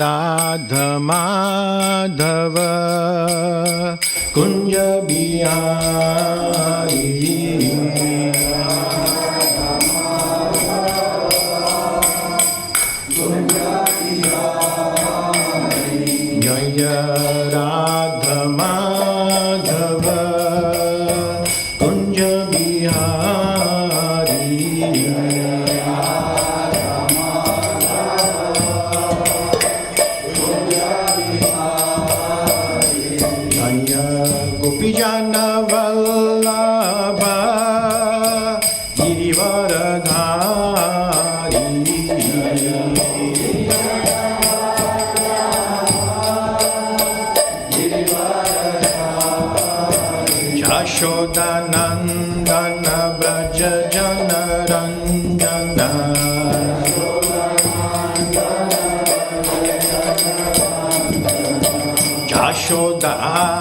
Radha Madhava Kunja Bihari Jaya Radha Madhava Kunja Bihari Gopijana Vallabha Girivaradhari Jashodanandana Braja Jana Ranjana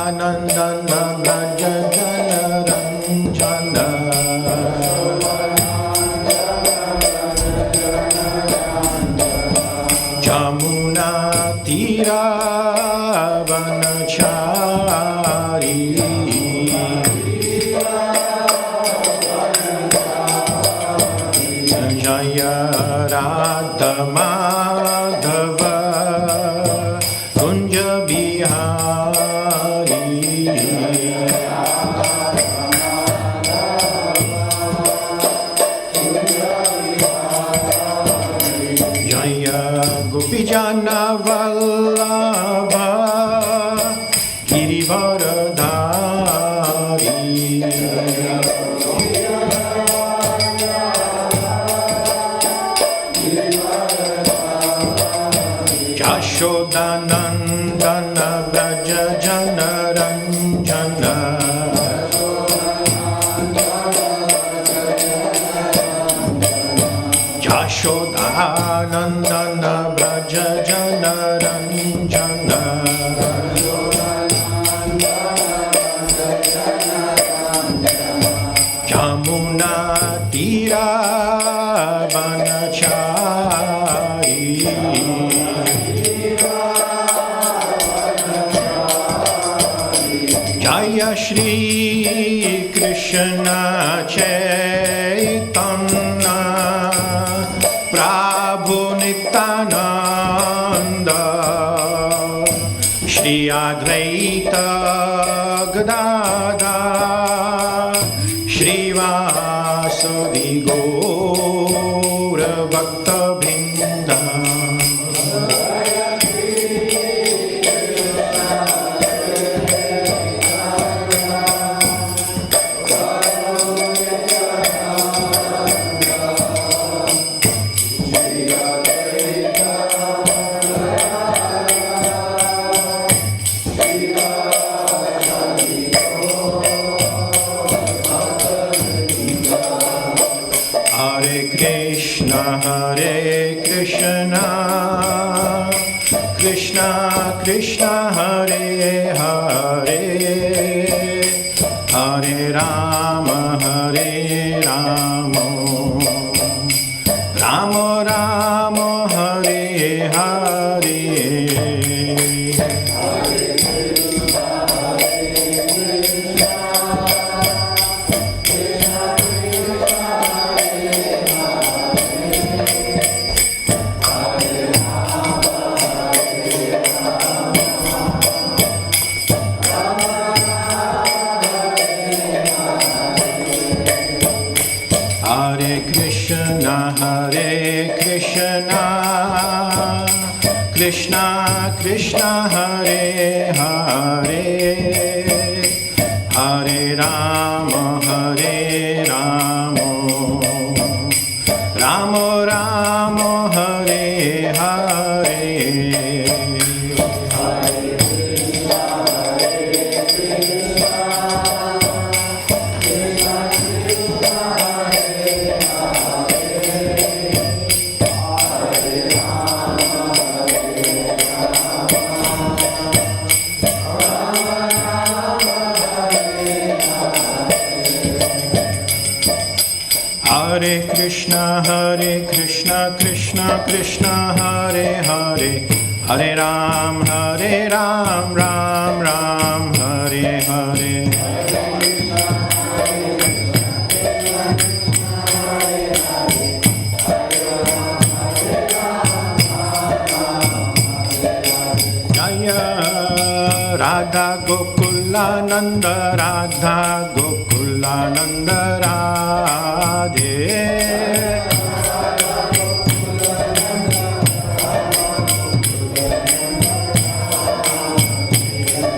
Jashodanandana Braja Jana Ranjana Jamuna Tira Vanachari Jaya Radha Madhava Kunja Bihari Jaya Gopijana Vallabha Girivaradhari Jashodanandana Braja Jana Ranjana Jashodanandana Braja Jana Ranjana Jamuna Tira Vanachari Jaya Shri Krishna Chaitanya Prabhu Nityananda Shri Advaita Gadadhar Shri Vasudhi Gaura Bhakta Vrinda Hare Krishna Krishna Krishna Hare Hare Hare Rama Rama Rama Hare Hare Hare Krishna Krishna Krishna Hare Hare Hare Rama Rama Rama Hare Hare Hare Krishna Krishna Krishna Hare Hare Hare Ram, Ram Ram, Hare Hare. Jaya Radha Gokulananda, Radha Gokulananda Radhe.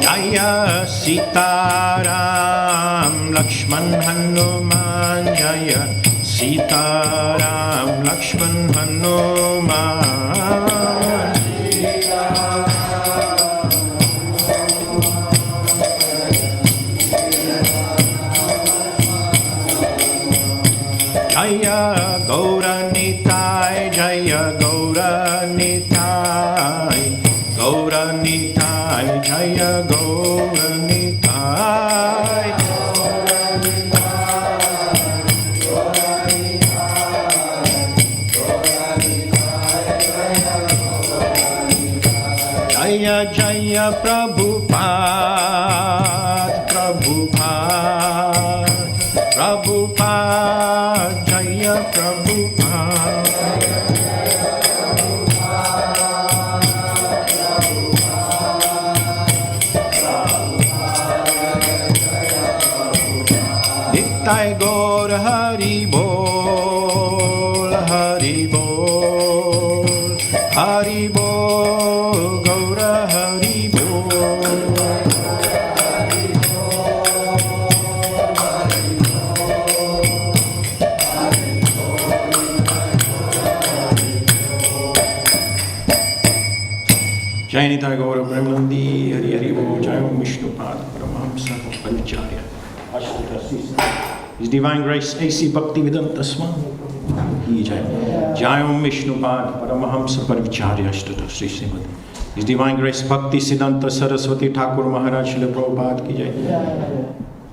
Jaya Sita Ram Lakshman Hanuman, Jaya Sita Ram Lakshman Hanuman. Jaya Gaura Nitai, Jaya Gaura Nitai, Gaura Nitai, Jaya Gaura Nitai. Jaya Jaya Prabhupada, Prabhupada, Prabhupada, Jaya Prabhupada. Nitai Gaur Hari Bol, Hari Bol, Hari Bol, Gaura Hari Bol. Jai Nitai Gaura Premanandi, Hari Hari Bol, Jai Om Vishnupad Paramahamsa Paricharya. His Divine Grace A.C. Bhaktivedanta Manor ki jai. Jai Om Vishnupad Paramahamsa Paricharya Ashtata Sri Srimad. His Divine Grace Bhakti Siddhanta Saraswati Thakur Maharaj Srila Prabhupada ki jai.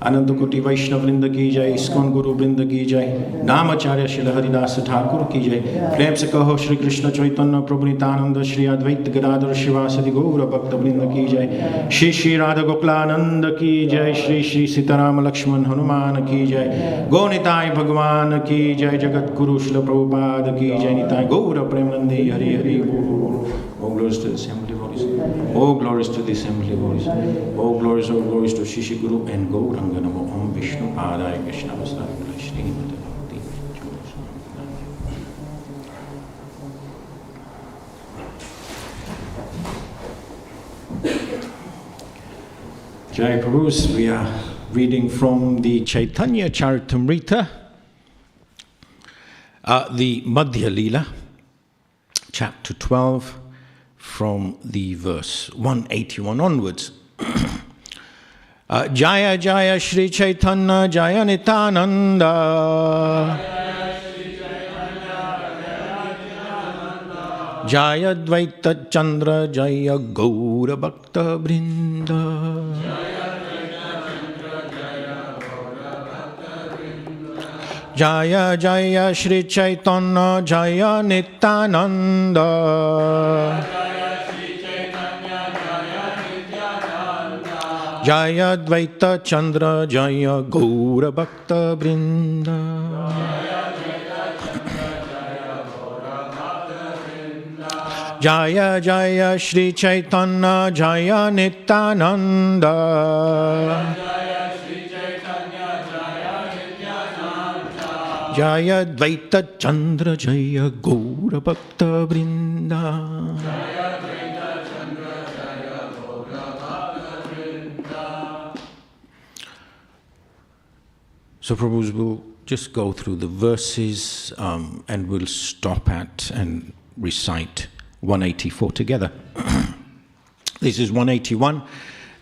Ananta Koti Vaishnav Vrinda ki jai. Iskon Guru Vrinda ki jai. Namacharya Srila Haridasa Thakur ki jai. Prem se kaho Shri Krishna Chaitanya Prabhu Nityananda Shri Advaita Gadadhar Shivasadi Gaura Bhakta Vrinda ki jai. Shri Shri Radha Gokulananda ki jai. Shri Shri Sitaram Lakshman Hanuman ki jai. Go Nitai Bhagwan ki jai. Jagat Guru Srila Prabhupada ki jai. Nitai Gaura Premanandi Hari Hari Bol. Oh glories to the assembly bodies. Oh glories to the assembly bodies. Oh glories to Shishi Guru and Gauranga Namo Om Vishnu Padaya Krishna Vasudevaya Shri Bhakti. Jai Prabhus, we are reading from the Chaitanya Charitamrita, the Madhya Leela, chapter 12, from the verse 181 onwards. Jaya Jaya Shri Chaitanya Jaya Nityananda, Jaya Dvaita Chandra Jaya Gaura Bhakta Vrinda, Jaya Jaya Shri Chaitanya Jaya Nityananda, Jaya Dvaita Chandra Jaya Gaura Bhakta Vrinda, Jaya Jaya Shri Chaitanya Jaya Nityananda, Jaya Dvaita Chandra Jaya Gaura Bhakta Vrinda. So Prabhus will just go through the verses and we'll stop at and recite 184 together. This is 181,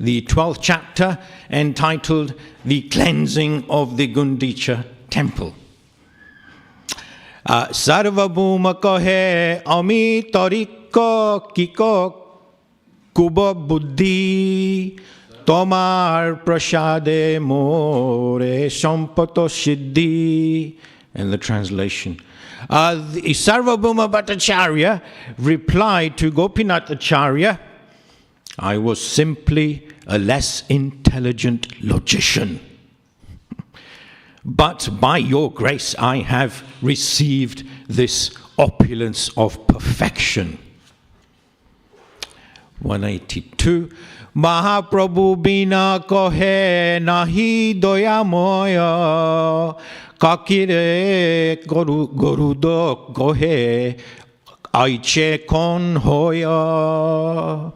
the 12th chapter, entitled The Cleansing of the Gundicha Temple. Sarvabhuma kahe ami tarikka kiko kuba buddhi tomar prasade more sampato siddhi. And the translation. The Sarvabhauma Bhattacharya replied to Gopinath Acharya, I was simply a less intelligent logician. But by your grace, I have received this opulence of perfection. 182. Mahaprabhu bina kohe nahi doya moya kakire gorudo kohe aiche kon hoya.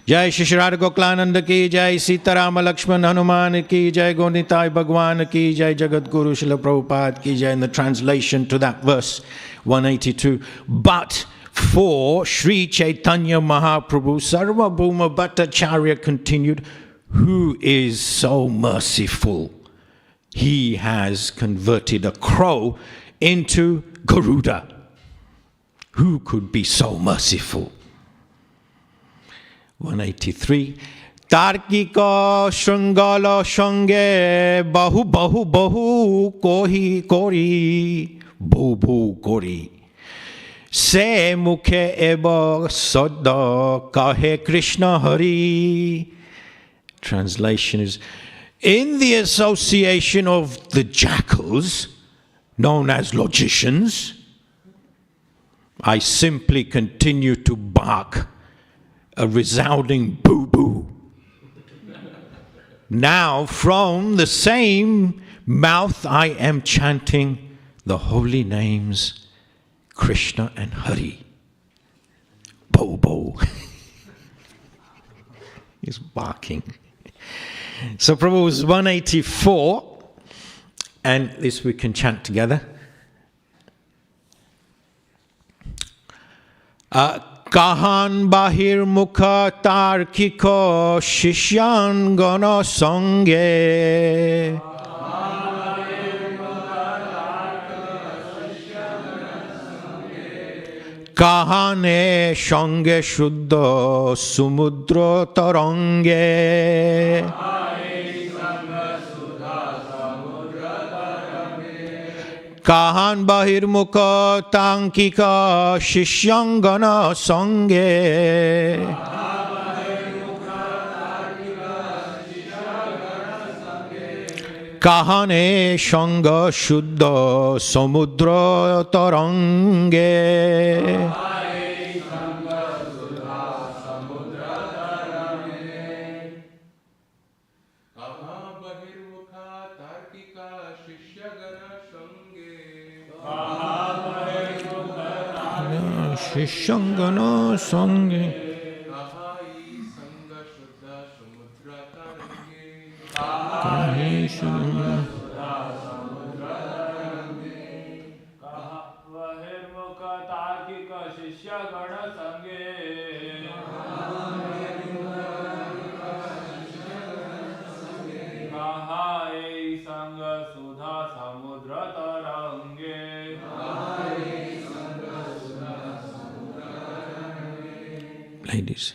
Jai Shri Shri Radha Goklananda ki jai, Sitaram Lakshman Hanuman ki jai, Gonitai Bhagwan ki jai, Jagat Guru Srila Prabhupada ki jai. In the translation to that verse, 182. But for Sri Chaitanya Mahaprabhu, Sarvabhauma Bhattacharya continued, who is so merciful? He has converted a crow into Garuda. Who could be so merciful? 183. Tarkika Shringala Shange Bahu Bahu Bahu Kohi Kori Bhu Kori Se Mukhe Eba Sadda Kahe Krishna Hari. Translation is, in the association of the jackals, known as logicians, I simply continue to bark a resounding boo-boo. Now from the same mouth I am chanting the holy names Krishna and Hari. Bo-bo. He's barking. So Prabhu was 184, and this we can chant together. Kahan bahir mukha tarkiko shishyan gana sange. Kahane sange shuddha sumudra tarange. Kahan bahirmukha tankika shishyangana sange. Kahane shanga shuddha samudra tarange. Shishangana sange. Ladies.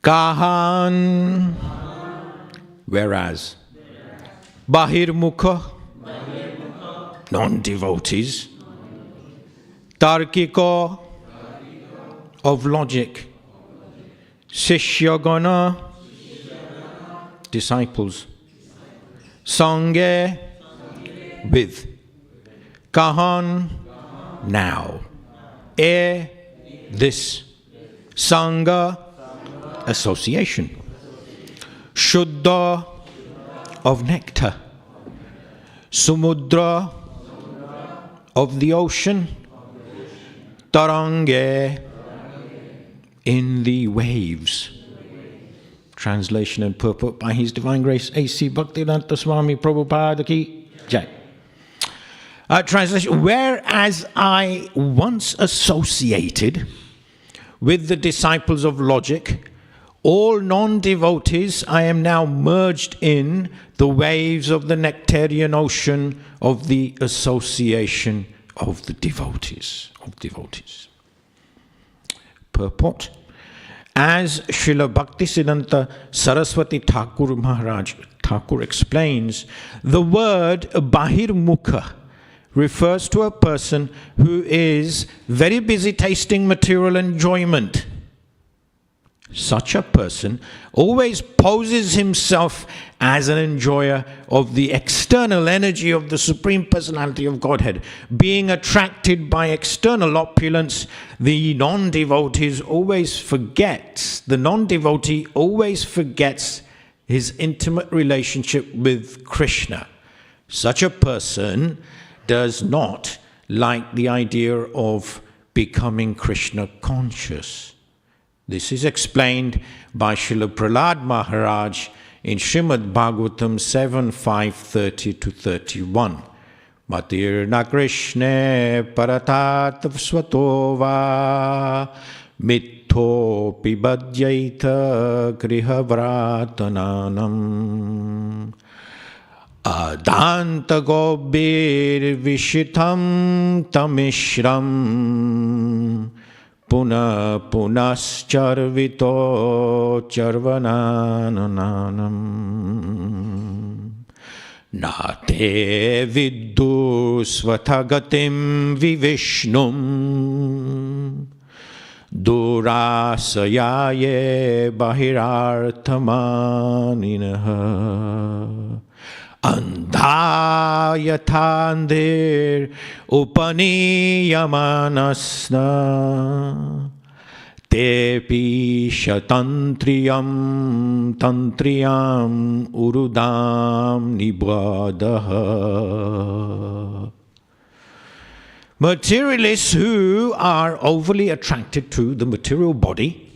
Kahan, whereas Bahirmukha, non-devotees, Tarkika, of logic, Sishyagana, disciples, Sange, with, Kahan, now, this, Sangha, association, Shuddha, of nectar, Samudra, of the ocean, tarange, in the waves. Translation and purport by His Divine Grace A.C. Bhaktivedanta Swami Prabhupada Ki Jai. Translation: whereas I once associated with the disciples of logic, all non-devotees, I am now merged in the waves of the nectarian ocean of the association of the devotees. Purport: as Srila Bhaktisiddhanta Saraswati Thakur Maharaj Thakur explains, the word Bahirmukha refers to a person who is very busy tasting material enjoyment. Such a person always poses himself as an enjoyer of the external energy of the Supreme Personality of Godhead. Being attracted by external opulence, the non-devotee always forgets his intimate relationship with Krishna. Such a person does not like the idea of becoming Krishna conscious. This is explained by Srila Prahlad Maharaj in Srimad Bhagavatam 7:5-30-31. Matirna Krishna paratat svato va mitho pibadyaita grihavratananam adanta gobir vishitam tamishram Puna punascharvito charvanananam Nate viddu svatagatim vivishnum Durasayaye bahirarthamaninaha Andhayatandir upaniyamanasna Tepi shatantriyam tantriyam urudam nibadaha. Materialists who are overly attracted to the material body,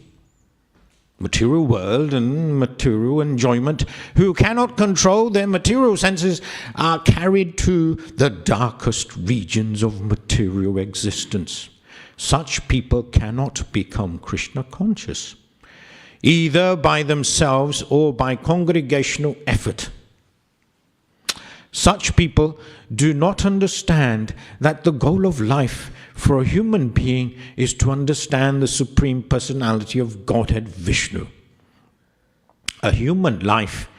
material world and material enjoyment, who cannot control their material senses, are carried to the darkest regions of material existence. Such people cannot become Krishna conscious, either by themselves or by congregational effort. Such people do not understand that the goal of life for a human being is to understand the Supreme Personality of Godhead Vishnu. A human life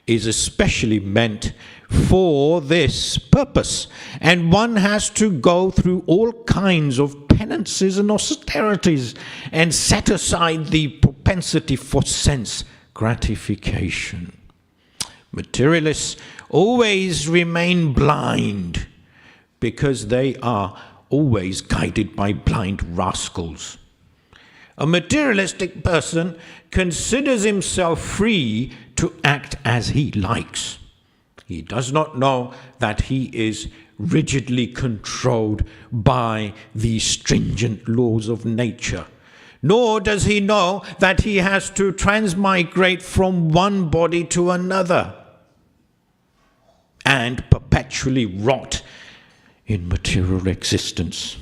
is especially meant for this purpose, and one has to go through all kinds of penances and austerities and set aside the propensity for sense gratification. Materialists always remain blind because they are always guided by blind rascals. A materialistic person considers himself free to act as he likes. He does not know that he is rigidly controlled by the stringent laws of nature. Nor does he know that he has to transmigrate from one body to another and perpetually rot in material existence.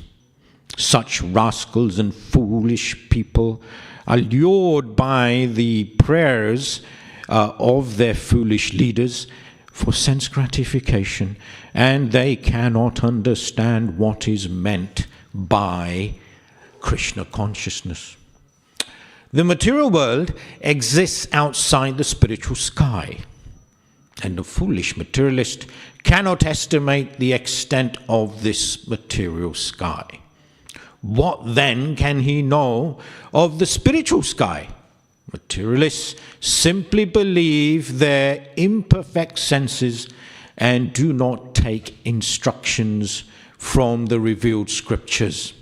Such rascals and foolish people are lured by the prayers of their foolish leaders for sense gratification, and they cannot understand what is meant by Krishna consciousness. The material world exists outside the spiritual sky, and the foolish materialist cannot estimate the extent of this material sky. What then can he know of the spiritual sky? Materialists simply believe their imperfect senses and do not take instructions from the revealed scriptures.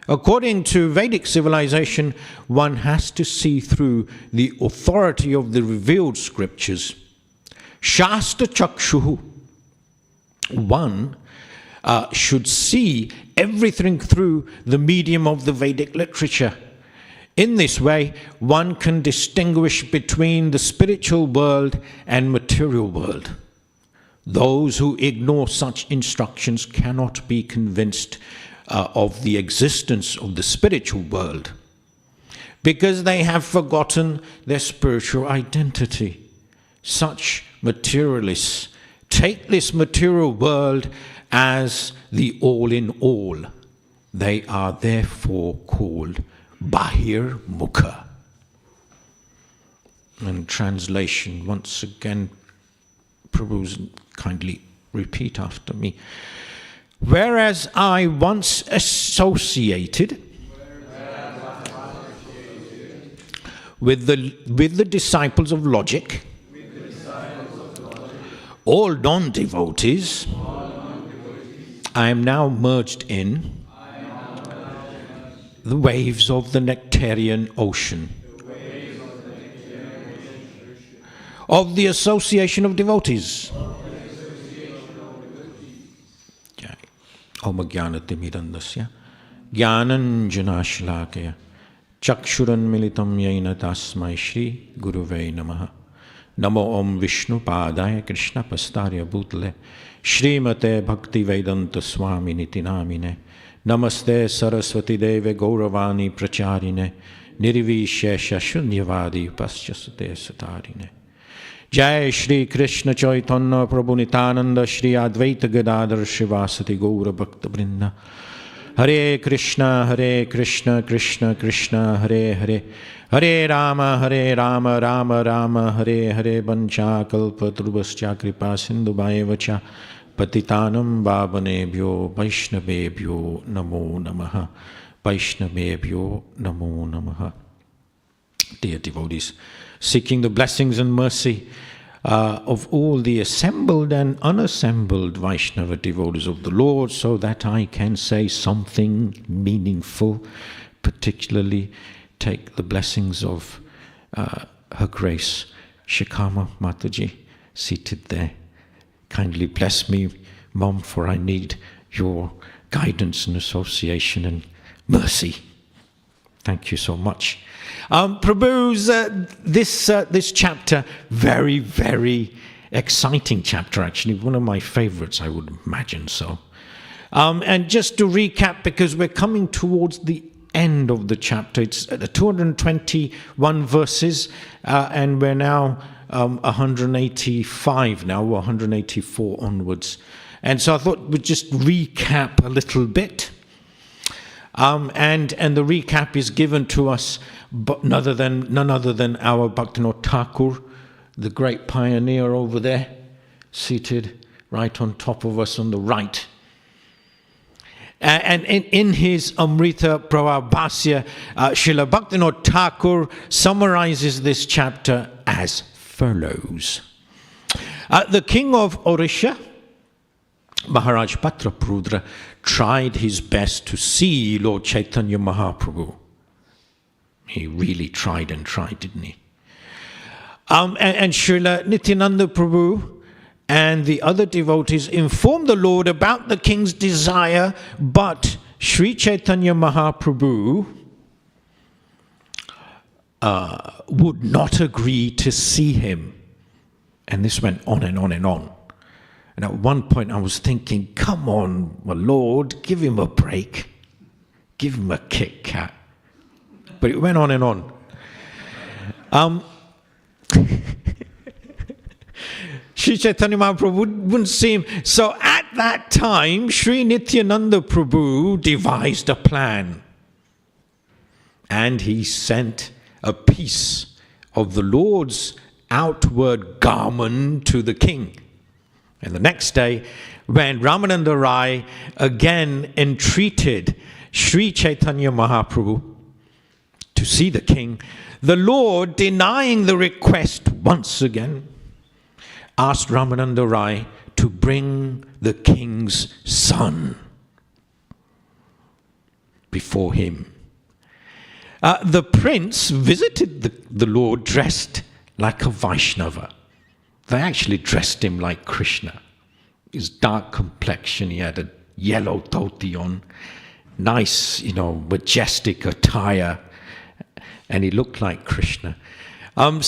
According to Vedic civilization, one has to see through the authority of the revealed scriptures. Shastra Chakshuhu. One should see everything through the medium of the Vedic literature. In this way, one can distinguish between the spiritual world and material world. Those who ignore such instructions cannot be convinced of the existence of the spiritual world, because they have forgotten their spiritual identity. Such materialists take this material world as the all-in-all. They are therefore called Bahir Mukha. And translation, once again, Prabhu, kindly repeat after me. Whereas I once associated with the disciples of logic, all non-devotees, I am now merged in the waves of the nectarian ocean of the association of devotees. Om Jnanatimidandasya Jnananjanashlakaya Chakshuran Militam Yena Tasmai Shri Guruve Namaha. Namo Om Vishnu Padaya Krishna Pastarya Bhutale Srimate Bhaktivedanta Swami Niti Namine. Namaste Saraswati Deve Gauravani Pracharine Nirvishesha Shunyavadi Paschasate Satarine. Jai Shri Krishna Chaitanya Prabhu Nityananda Shri Advaita Gadadhar Shivasati Gaura Bhakta Vrinda. Hare Krishna Krishna Krishna Hare Hare Hare Rama Rama Rama Hare Hare Bancha Kalpa Trubhascha Kripa Sindhu Bhaivacha Patitanam Bhavanebhyo Vaishnavebhyo Namo Namaha. Vaishnavebhyo Namo Namaha. Dear devotees, seeking the blessings and mercy of all the assembled and unassembled Vaishnava devotees of the Lord, so that I can say something meaningful, particularly take the blessings of Her Grace Shikama Mataji, seated there. Kindly bless me, Mom, for I need your guidance and association and mercy. Thank you so much. Prabhu's this chapter, very, very exciting chapter, actually. One of my favorites, I would imagine so. And just to recap, because we're coming towards the end of the chapter, it's 221 verses, and we're now 185 now, 184 onwards. And so I thought we'd just recap a little bit. And the recap is given to us but none other than our Bhaktivinoda Thakur, the great pioneer over there, seated right on top of us on the right. And in his Amrita Pravabhasya, Srila Bhaktivinoda Thakur summarizes this chapter as follows. The king of Orissa, Maharaj Patraprudra, tried his best to see Lord Chaitanya Mahaprabhu. He really tried and tried, didn't he? And Srila Nityananda Prabhu and the other devotees informed the Lord about the king's desire, but Sri Chaitanya Mahaprabhu would not agree to see him. And this went on and on and on. And at one point I was thinking, come on, my Lord, give him a break. Give him a Kit Kat. But it went on and on. Sri Chaitanya Mahaprabhu wouldn't see him. So at that time, Sri Nityananda Prabhu devised a plan. And he sent a piece of the Lord's outward garment to the king. And the next day, when Ramananda Rai again entreated Sri Chaitanya Mahaprabhu to see the king, the Lord, denying the request once again, asked Ramananda Rai to bring the king's son before him. The prince visited the Lord dressed like a Vaishnava. They actually dressed him like Krishna. His dark complexion, he had a yellow dhoti on, nice, majestic attire, and he looked like Krishna. He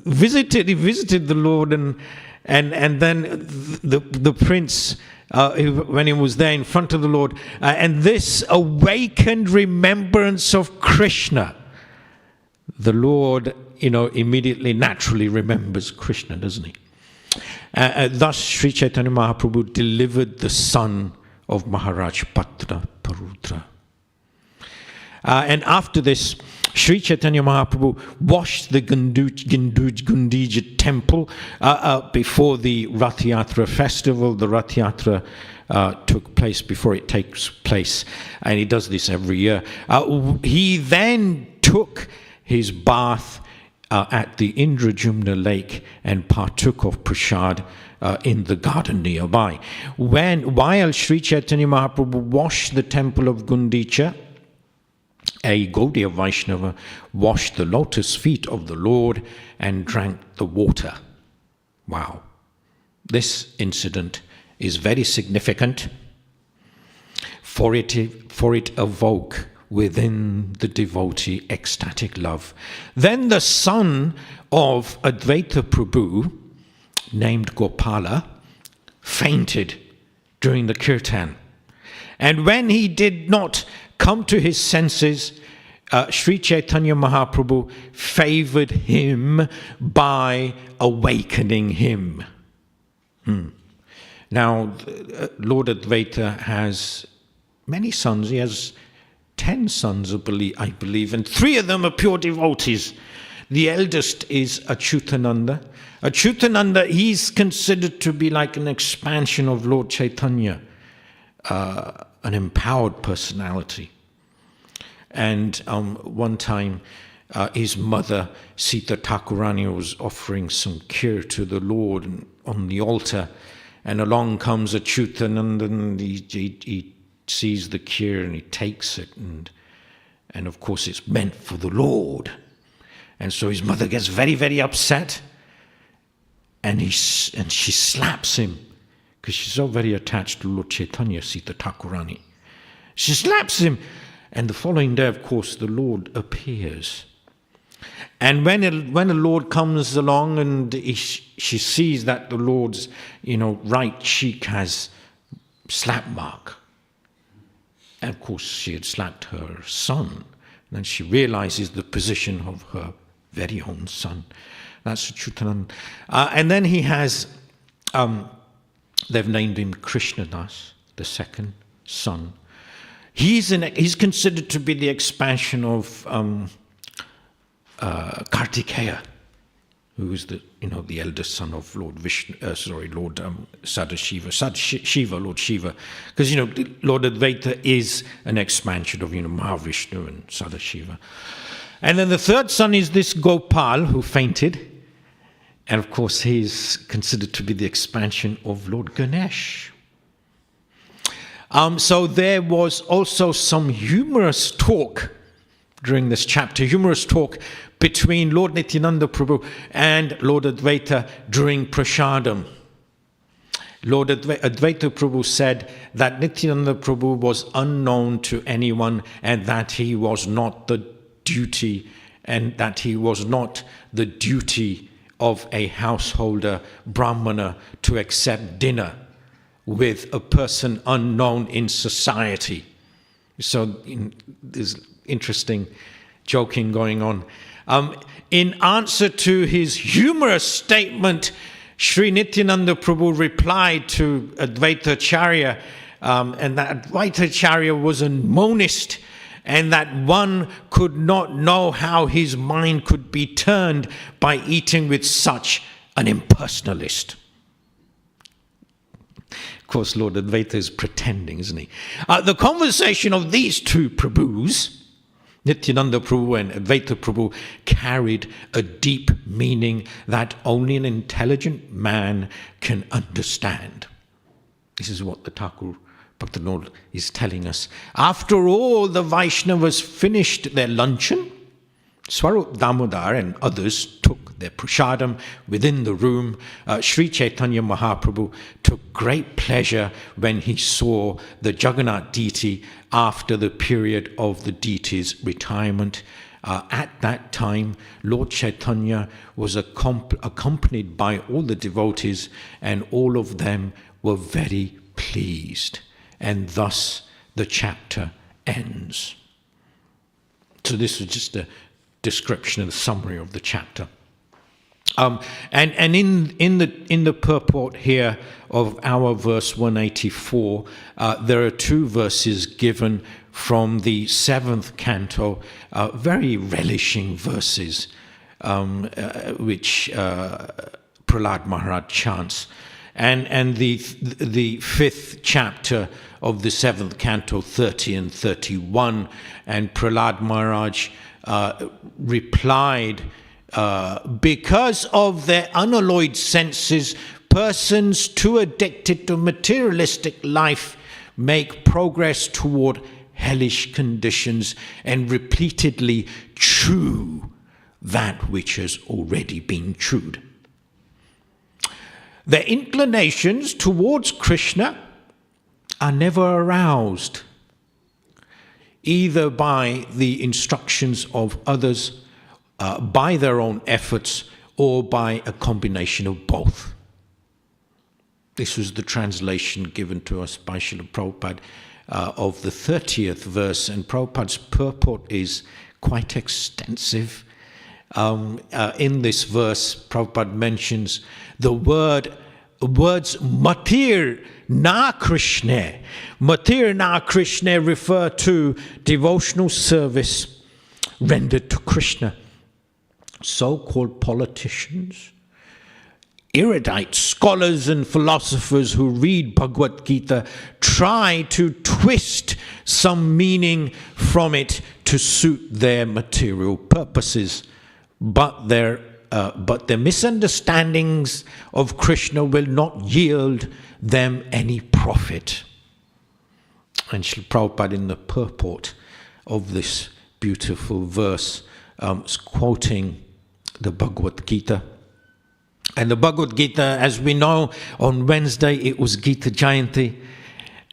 visited the Lord, and then the prince, when he was there in front of the Lord, and this awakened remembrance of Krishna. The Lord, immediately, naturally remembers Krishna, doesn't he? Thus, Sri Chaitanya Mahaprabhu delivered the son of Maharaj Patra Parudra. And after this, Sri Chaitanya Mahaprabhu washed the Gundija temple before the Rath Yatra festival. The Rath Yatra took place before it takes place, and he does this every year. He then took his bath at the Indrajumna lake and partook of prasad in the garden nearby. While Sri Chaitanya Mahaprabhu washed the temple of Gundicha, a Gaudiya Vaishnava washed the lotus feet of the Lord and drank the water. Wow. This incident is very significant, for it awoke within the devotee ecstatic love. Then the son of Advaita Prabhu, named Gopala, fainted during the kirtan. And when he did not come to his senses, Sri Chaitanya Mahaprabhu favored him by awakening him. Now, Lord Advaita has many sons. He has 10 sons, I believe, and 3 of them are pure devotees. The eldest is Achyutananda. Achyutananda, he's considered to be like an expansion of Lord Chaitanya, an empowered personality. And one time, his mother, Sita Thakurani, was offering some kheer to the Lord on the altar, and along comes Achyutananda, and he sees the kheer and he takes it, and of course it's meant for the Lord. And so his mother gets very, very upset, and she slaps him, because she's so very attached to Lord Chaitanya, Sita Thakurani. She slaps him, and the following day, of course, the Lord appears. And when the Lord comes along, and she sees that the Lord's right cheek has slap mark, and of course she had slapped her son, and then she realizes the position of her very own son. That's Achyutananda. And then he has, they've named him Krishnadas, the second son. He's considered to be the expansion of Kartikeya, who is the eldest son of Lord Sadashiva, Lord Shiva, because Lord Advaita is an expansion of Mahavishnu and Sadashiva. And then the third son is this Gopal who fainted, and of course he's considered to be the expansion of Lord Ganesh. So there was also some humorous talk during this chapter, between Lord Nityananda Prabhu and Lord Advaita during Prasadam. Lord Advaita Prabhu said that Nityananda Prabhu was unknown to anyone, and that he was not the duty of a householder Brahmana to accept dinner with a person unknown in society. So there's interesting joking going on. In answer to his humorous statement, Sri Nityananda Prabhu replied to Advaita Acharya, and that Advaita Acharya was a monist, and that one could not know how his mind could be turned by eating with such an impersonalist. Of course, Lord Advaita is pretending, isn't he? The conversation of these two Prabhus, Nityananda Prabhu and Advaita Prabhu, carried a deep meaning that only an intelligent man can understand. This is what the Thakur Bhaktivinoda is telling us. After all the Vaishnavas finished their luncheon, Swarup Damodar and others took their prasadam within the room. Sri Chaitanya Mahaprabhu took great pleasure when he saw the Jagannath deity after the period of the deity's retirement. At that time, Lord Chaitanya was accompanied by all the devotees, and all of them were very pleased. And thus the chapter ends. So this is just a description and a summary of the chapter. And in the purport here of our verse 184, there are two verses given from the 7th canto, very relishing verses, which Prahlad Maharaj chants. And the 5th chapter of the 7th canto, 30 and 31, and Prahlad Maharaj replied, because of their unalloyed senses, persons too addicted to materialistic life make progress toward hellish conditions and repeatedly chew that which has already been chewed. Their inclinations towards Krishna are never aroused, either by the instructions of others, by their own efforts, or by a combination of both. This was the translation given to us by Srila Prabhupada of the 30th verse, and Prabhupada's purport is quite extensive. In this verse, Prabhupada mentions the words Matir na Krishna. Matir na Krishna refer to devotional service rendered to Krishna. So-called politicians, erudite scholars and philosophers who read Bhagavad Gita try to twist some meaning from it to suit their material purposes, but their misunderstandings of Krishna will not yield them any profit. And Srila Prabhupada, in the purport of this beautiful verse, is quoting the Bhagavad Gita. And the Bhagavad Gita, as we know, on Wednesday it was Gita Jayanti,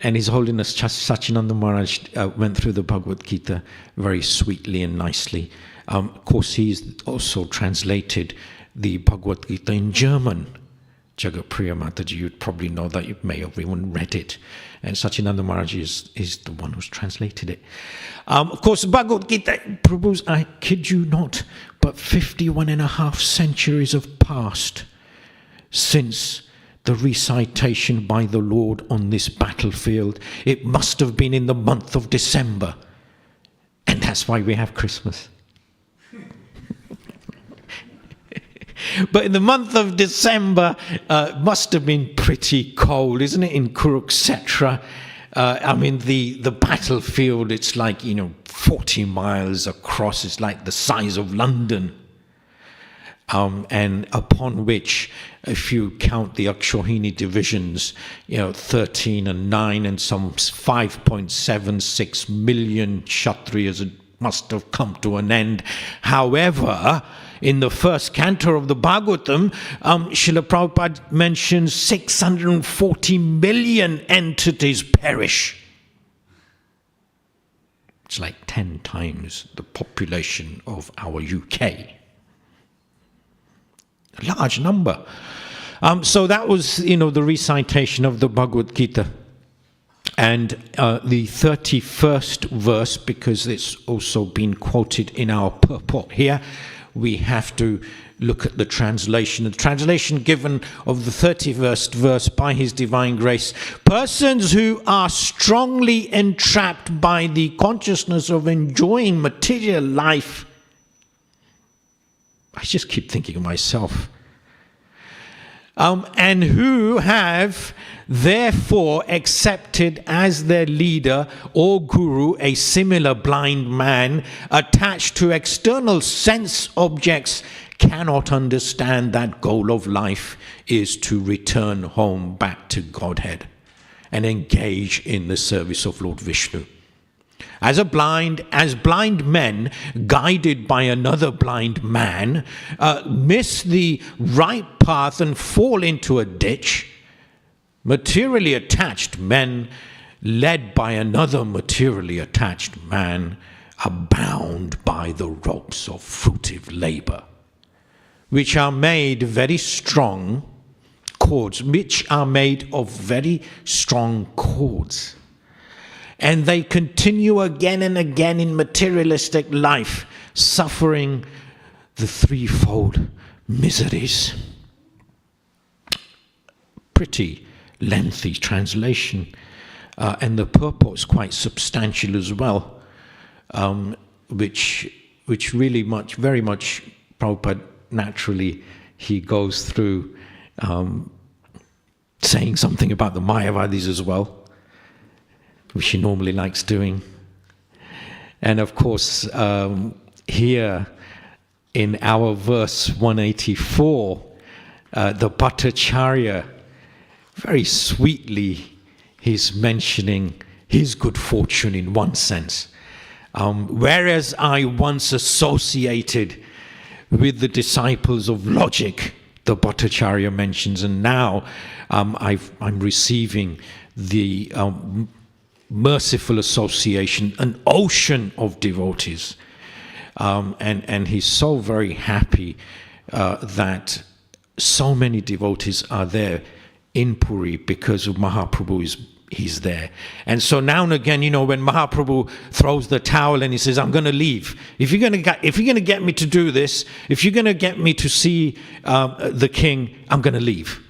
and His Holiness Sachinanda Maharaj went through the Bhagavad Gita very sweetly and nicely. Of course, he's also translated the Bhagavad Gita in German. Jagapriya Mataji, you'd probably know that, you may have even read it. And Sachinanda Maharaj is the one who's translated it. Of course, Bhagavad Gita, Prabhu's, I kid you not, but 51.5 centuries have passed since the recitation by the Lord on this battlefield. It must have been in the month of December. And that's why we have Christmas. But in the month of December, must have been pretty cold, isn't it, in Kurukshetra? I mean, the battlefield, it's like, 40 miles across. It's like the size of London. And upon which, if you count the Akshohini divisions, 13 and 9 and some 5.76 million Kshatriyas must have come to an end. However, in the first canto of the Bhagavatam, Srila Prabhupada mentions 640 million entities perish. It's like 10 times the population of our UK. A large number. So that was, the recitation of the Bhagavad Gita. And the 31st verse, because it's also been quoted in our purport here, we have to look at the translation. The translation given of the 31st verse by His Divine Grace. Persons who are strongly entrapped by the consciousness of enjoying material life. I just keep thinking of myself. And who have therefore accepted as their leader or guru a similar blind man attached to external sense objects, cannot understand that goal of life is to return home back to Godhead and engage in the service of Lord Vishnu. As blind men, guided by another blind man, miss the right path and fall into a ditch, materially attached men, led by another materially attached man, are bound by the ropes of fruitive labor, which are made very strong cords, which are made of very strong cords. And they continue again and again in materialistic life, suffering the threefold miseries. Pretty lengthy translation, and the purport is quite substantial as well, which really very much Prabhupada naturally he goes through saying something about the Mayavadis as well, which he normally likes doing. And of course, here in our verse 184, the Bhattacharya, very sweetly, he's mentioning his good fortune in one sense. Whereas I once associated with the disciples of logic, the Bhattacharya mentions, and now I'm receiving the merciful association, an ocean of devotees. And he's so very happy that so many devotees are there in Puri because of Mahaprabhu he's there. And so now and again, when Mahaprabhu throws the towel and he says, I'm going to leave. If you're going to get me to do this, if you're going to get me to see the king, I'm going to leave.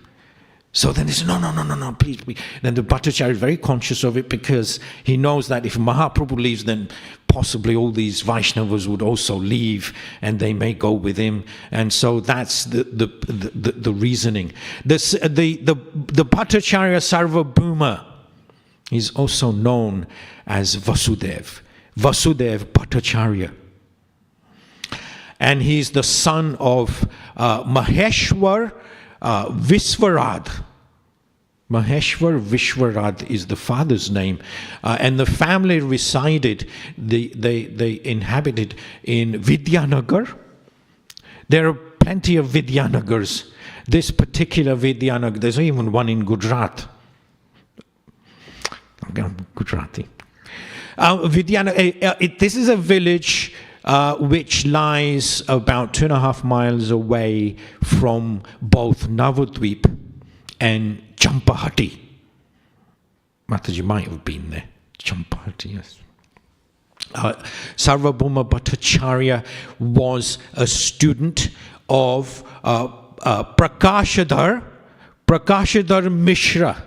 So then he says, no, please. Then the Bhattacharya is very conscious of it because he knows that if Mahaprabhu leaves, then possibly all these Vaishnavas would also leave and they may go with him. And so that's the reasoning. The Bhattacharya Sarvabhauma is also known as Vasudev Bhattacharya. And he's the son of Maheshwar Visvarad. Maheshwar Vishwarad is the father's name, and the family resided. They inhabited in Vidyanagar. There are plenty of Vidyanagars. This particular Vidyanagar, there's even one in Gujarat. I'm Gujarati. This is a village which lies about 2.5 miles away from both Navadvip and Champahati. Mataji might have been there. Champahati, yes. Sarvabhauma Bhattacharya was a student of Prakashadhar Mishra.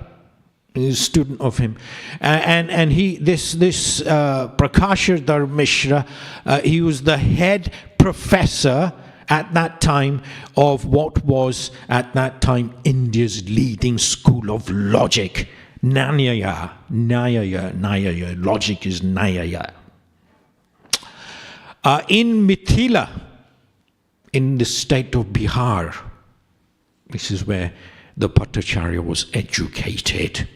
He's a student of him, and this Prakashadhar Mishra, he was the head professor at that time of what was at that time India's leading school of logic, Nyaya. Logic is Nyaya. In Mithila, in the state of Bihar, this is where the Bhattacharya was educated.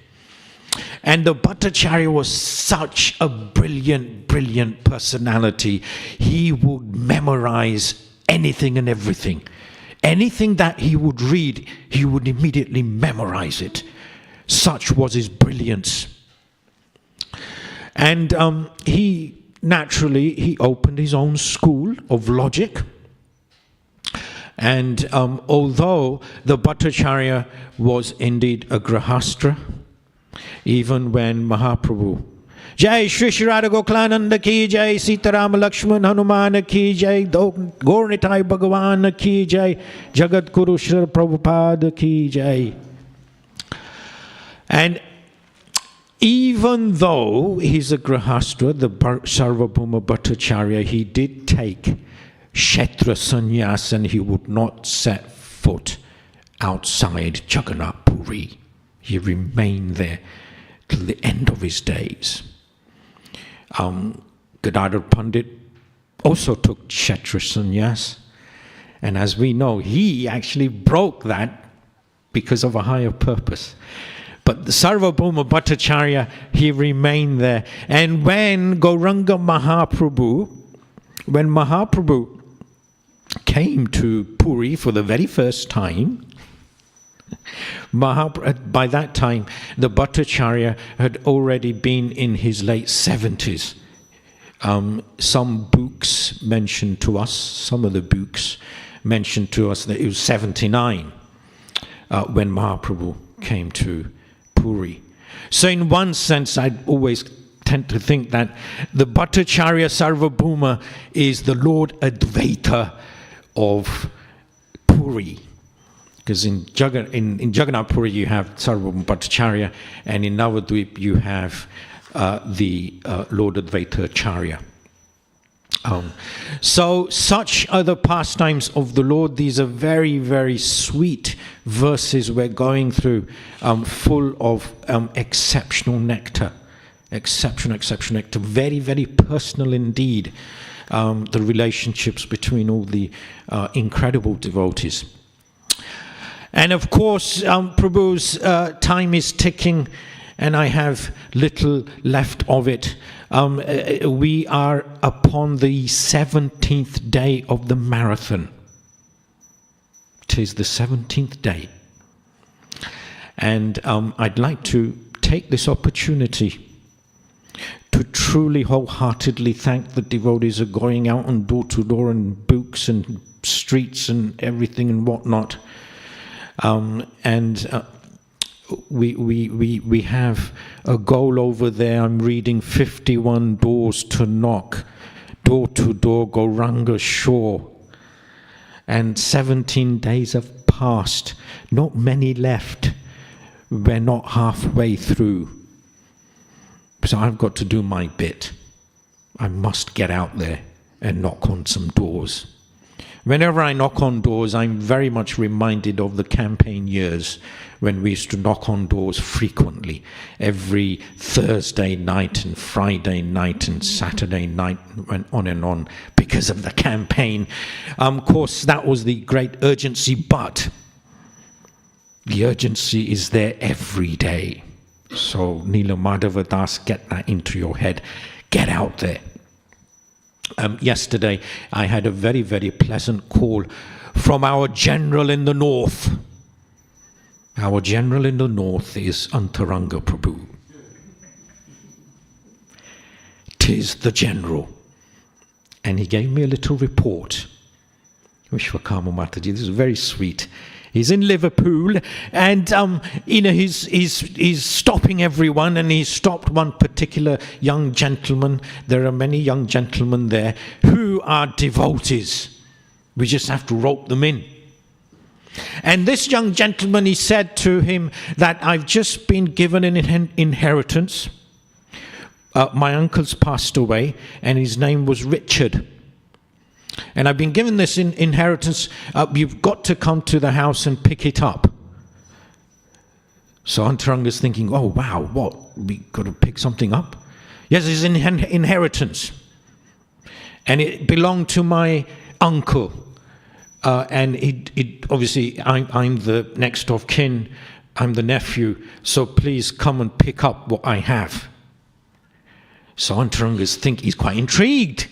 And the Bhattacharya was such a brilliant personality. He would memorize anything and everything. Anything that he would read, he would immediately memorize it. Such was his brilliance. And he opened his own school of logic. And although the Bhattacharya was indeed a grahastra, even when Mahaprabhu, Jai Shri Shri Radha Gokulananda ki Jai, Sitaram Lakshman Hanuman ki Jai, Gaurnitai Bhagavan ki Jai, Jagat Guru Shri Prabhupada ki Jai. And even though he's a grahastra, the Sarvabhauma Bhattacharya, he did take Kshetra sannyas, and he would not set foot outside Jagannath Puri. He remained there till the end of his days. Gadadhar Pandit also took Kshetra sannyas, and as we know, he actually broke that because of a higher purpose. But the Sarvabhauma Bhattacharya, he remained there. And when Gauranga Mahaprabhu, when Mahaprabhu came to Puri for the very first time, by that time, the Bhattacharya had already been in his late 70s. Some books mentioned to us, some of the books mentioned to us that he was 79 when Mahaprabhu came to Puri. So in one sense, I always tend to think that the Bhattacharya Sarvabhauma is the Lord Advaita of Puri. Because in Jagannath Puri you have Sarvabhauma Bhattacharya, and in Navadvip you have the Lord Advaita Acharya. So such are the pastimes of the Lord. These are very, very sweet verses we're going through, full of exceptional nectar. Exceptional nectar. Very, very personal indeed. The relationships between all the incredible devotees. And of course, Prabhu's time is ticking, and I have little left of it. We are upon the 17th day of the marathon. It is the 17th day. And I'd like to take this opportunity to truly wholeheartedly thank the devotees who are going out and door to door and books and streets and everything and whatnot. We have a goal over there. I'm reading 51 doors to knock, door to door, Gauranga shore. And 17 days have passed. Not many left. We're not halfway through. So I've got to do my bit. I must get out there and knock on some doors. Whenever I knock on doors, I'm very much reminded of the campaign years when we used to knock on doors frequently, every Thursday night and Friday night and Saturday night, went on and on because of the campaign. Of course, that was the great urgency, but the urgency is there every day. So, Nila Madhava Das, get that into your head. Get out there. Yesterday, I had a very, very pleasant call from our general in the north. Our general in the north is Antaranga Prabhu. 'Tis the general. And he gave me a little report. Vishwakama Mataji, this is very sweet. He's in Liverpool, and he's stopping everyone, and he stopped one particular young gentleman. There are many young gentlemen there who are devotees. We just have to rope them in. And this young gentleman, he said to him that I've just been given an inheritance. My uncle's passed away, and his name was Richard. And I've been given this inheritance. You've got to come to the house and pick it up. So Antaranga's thinking, oh wow, what? We got to pick something up? Yes, it's an inheritance. And it belonged to my uncle. And it obviously, I'm the next of kin. I'm the nephew. So please come and pick up what I have. So Antaranga's he's quite intrigued.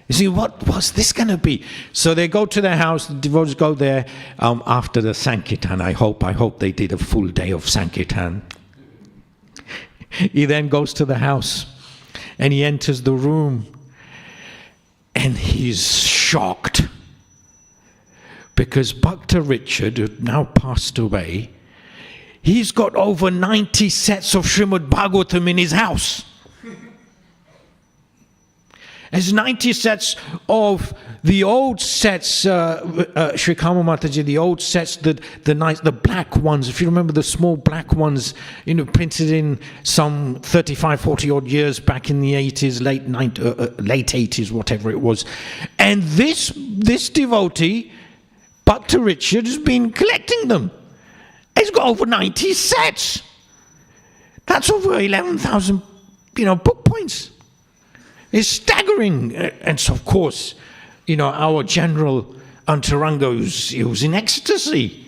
You see, what's this going to be? So they go to their house, the devotees go there after the Sankirtan. I hope they did a full day of Sankirtan. He then goes to the house and he enters the room and he's shocked because Bhakta Richard, who now passed away, he's got over 90 sets of Srimad Bhagavatam in his house. There's 90 sets of the old sets, Sri Kama Mataji, the old sets, the black ones, if you remember the small black ones, printed in some 35, 40 odd years back in the 80s, late 80s, whatever it was. And this devotee, Bhakta Richard, has been collecting them. He's got over 90 sets. That's over 11,000, book points. It's staggering. And so, of course, our general Antaranga, he was in ecstasy.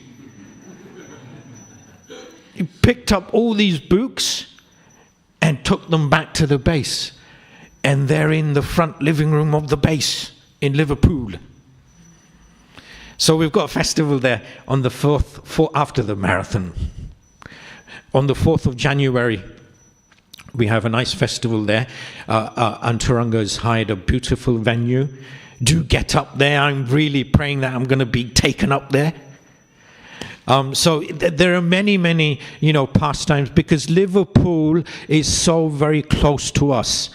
he picked up all these books and took them back to the base. And they're in the front living room of the base in Liverpool. So we've got a festival there on the 4th, after the marathon. On the 4th of January, we have a nice festival there. Antaranga has hired a beautiful venue. Do get up there. I'm really praying that I'm going to be taken up there. So there are many, pastimes, because Liverpool is so very close to us.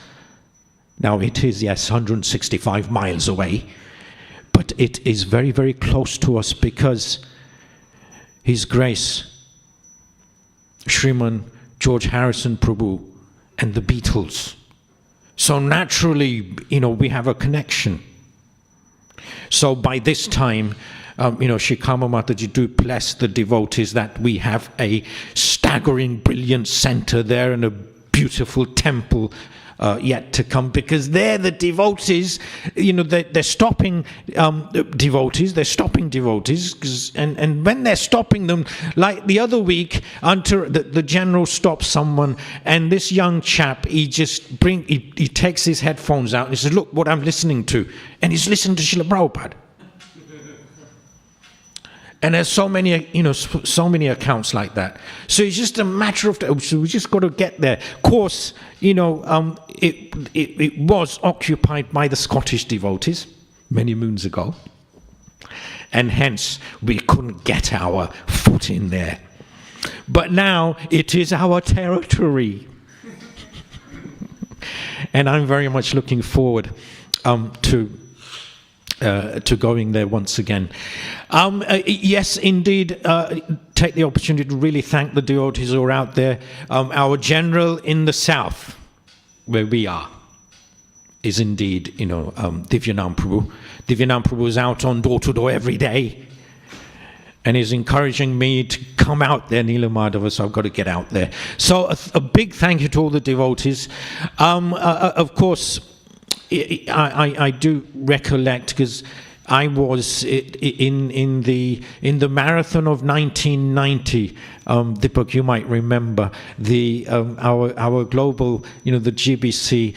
Now it is, yes, 165 miles away, but it is very, very close to us because His Grace, Shriman George Harrison Prabhu, and the Beatles. So naturally, we have a connection. So by this time, Shikama Mataji do bless the devotees that we have a staggering, brilliant center there and a beautiful temple yet to come, because they're the devotees, they're stopping devotees, and when they're stopping them, like the other week, the general stopped someone, and this young chap, he takes his headphones out and he says, look what I'm listening to, and he's listening to Srila Prabhupada. And there's so many accounts like that. So it's just a matter of time. So we just got to get there. Of course, it was occupied by the Scottish devotees many moons ago, and hence we couldn't get our foot in there. But now it is our territory, and I'm very much looking forward to going there once again. Yes, indeed, take the opportunity to really thank the devotees who are out there. Our general in the south, where we are, is indeed, Divyanam Prabhu. Divyanam Prabhu is out on door-to-door every day and is encouraging me to come out there, Neela Madhava, so I've got to get out there. So a big thank you to all the devotees. Of course, I do recollect, because I was in the marathon of 1990. Deepak, you might remember our global, the GBC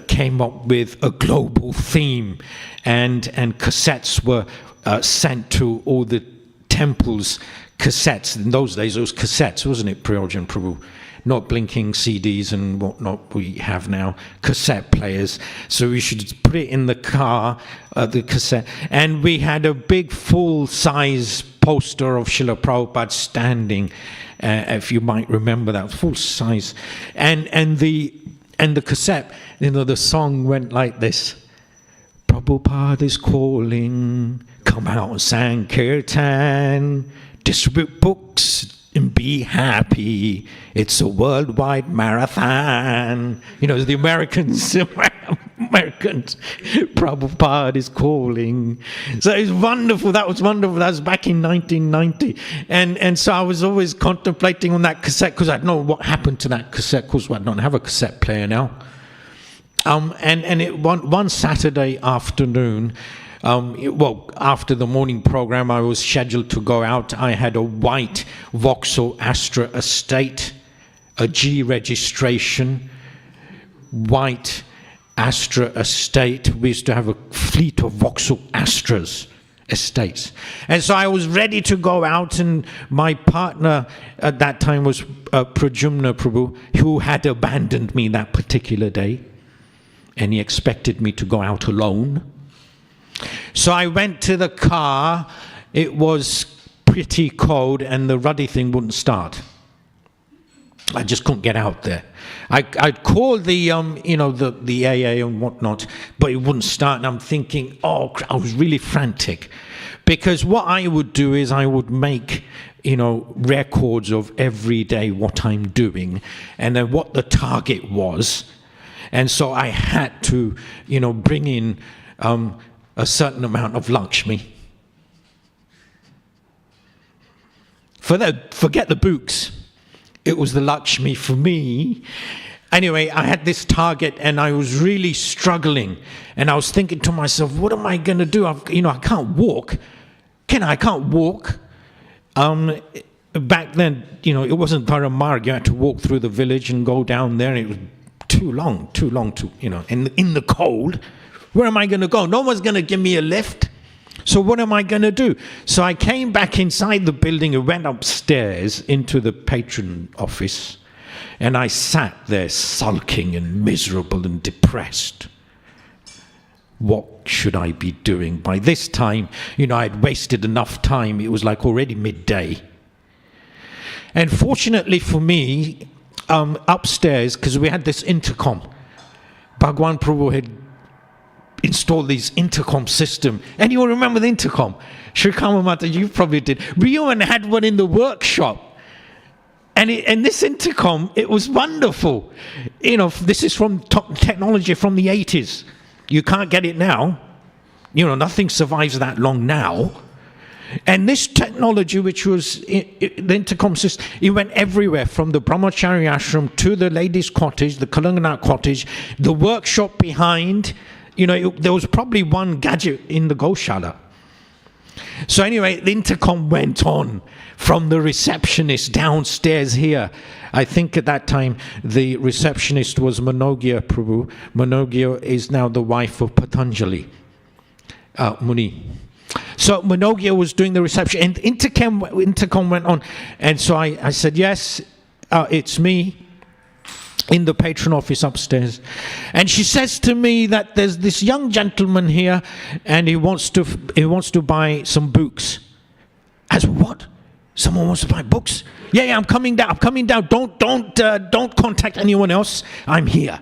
came up with a global theme, and cassettes were sent to all the temples. Cassettes in those days, it was cassettes, wasn't it, Priyojan Prabhu? Not blinking CDs and whatnot we have now, cassette players. So we should put it in the car, the cassette. And we had a big full-size poster of Srila Prabhupada standing, if you might remember that, full size. And the cassette, the song went like this. Prabhupada is calling, come out Sankirtan, distribute books, and be happy. It's a worldwide marathon. The Americans, Prabhupada is calling. So it's wonderful. That was wonderful. That was back in 1990. And so I was always contemplating on that cassette, because I don't know what happened to that cassette, because I don't have a cassette player now. One Saturday afternoon, after the morning program, I was scheduled to go out. I had a white Vauxhall Astra estate, a G registration, white Astra estate. We used to have a fleet of Vauxhall Astras estates. And so I was ready to go out, and my partner at that time was Prajumna Prabhu, who had abandoned me that particular day, and he expected me to go out alone. So I went to the car. It was pretty cold, and the ruddy thing wouldn't start. I just couldn't get out there. I'd called the AA and whatnot, but it wouldn't start. And I'm thinking, I was really frantic, because what I would do is I would make records of every day what I'm doing, and then what the target was, and so I had to bring in a certain amount of Lakshmi. Forget the books. It was the Lakshmi for me. Anyway, I had this target, and I was really struggling. And I was thinking to myself, what am I going to do? I can't walk. I can't walk. back then, it wasn't Paramarg. You had to walk through the village and go down there, and it was too long to, in the cold. Where am I going to go? No one's going to give me a lift. So what am I going to do? So I came back inside the building and went upstairs into the patron office, and I sat there sulking and miserable and depressed. What should I be doing? By this time, I'd wasted enough time. It was like already midday. And fortunately for me, upstairs, because we had this intercom, Bhagwan Prabhu had installed this intercom system. Anyone remember the intercom? Sri Kamamata, you probably did. Rioan had one in the workshop. And this intercom, it was wonderful. This is from technology from the 80s. You can't get it now. Nothing survives that long now. And this technology, which was the intercom system, it went everywhere, from the Brahmachari ashram to the ladies' cottage, the Kalanganat cottage, the workshop behind. There was probably one gadget in the Goshala. So anyway, the intercom went on from the receptionist downstairs here. I think at that time the receptionist was Manogia Prabhu. Manogia is now the wife of Patanjali Muni. So Manogia was doing the reception, and intercom went on. And so I said, yes, it's me, in the patron office upstairs. And she says to me that there's this young gentleman here, and he wants to buy some books. I said, what? Someone wants to buy books? Yeah, I'm coming down. Don't contact anyone else. I'm here.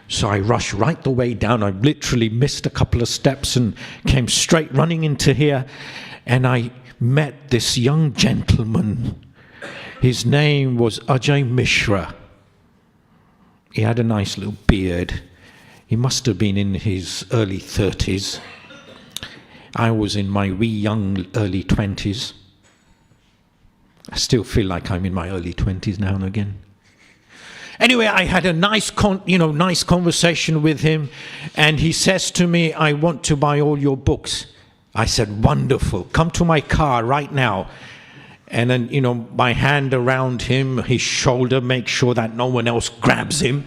So I rushed right the way down. I literally missed a couple of steps and came straight running into here. And I met this young gentleman. His name was Ajay Mishra. He had a nice little beard. He must have been in his early 30s. I was in my wee young early 20s. I still feel like I'm in my early 20s now and again. Anyway, I had a nice conversation with him, and he says to me, I want to buy all your books. I said, wonderful. Come to my car right now. And then, my hand around him, his shoulder, make sure that no one else grabs him.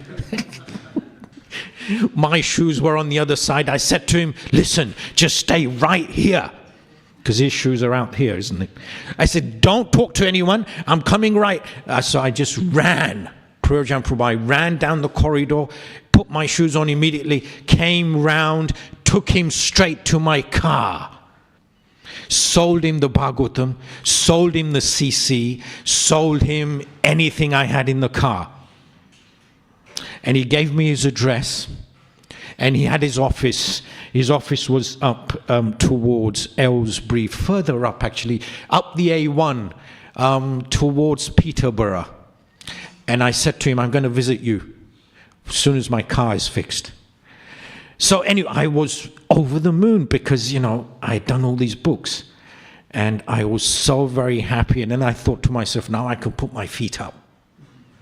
My shoes were on the other side. I said to him, listen, just stay right here. Because his shoes are out here, isn't it? I said, don't talk to anyone. I'm coming right. So I just ran. Prayojan Prabhu, I ran down the corridor, put my shoes on immediately, came round, took him straight to my car. Sold him the Bhagavatam, sold him the CC, sold him anything I had in the car. And he gave me his address, and he had his office. His office was up towards Aylesbury, further up actually, up the A1 towards Peterborough. And I said to him, I'm going to visit you as soon as my car is fixed. So anyway, I was over the moon because, I had done all these books. And I was so very happy. And then I thought to myself, now I can put my feet up.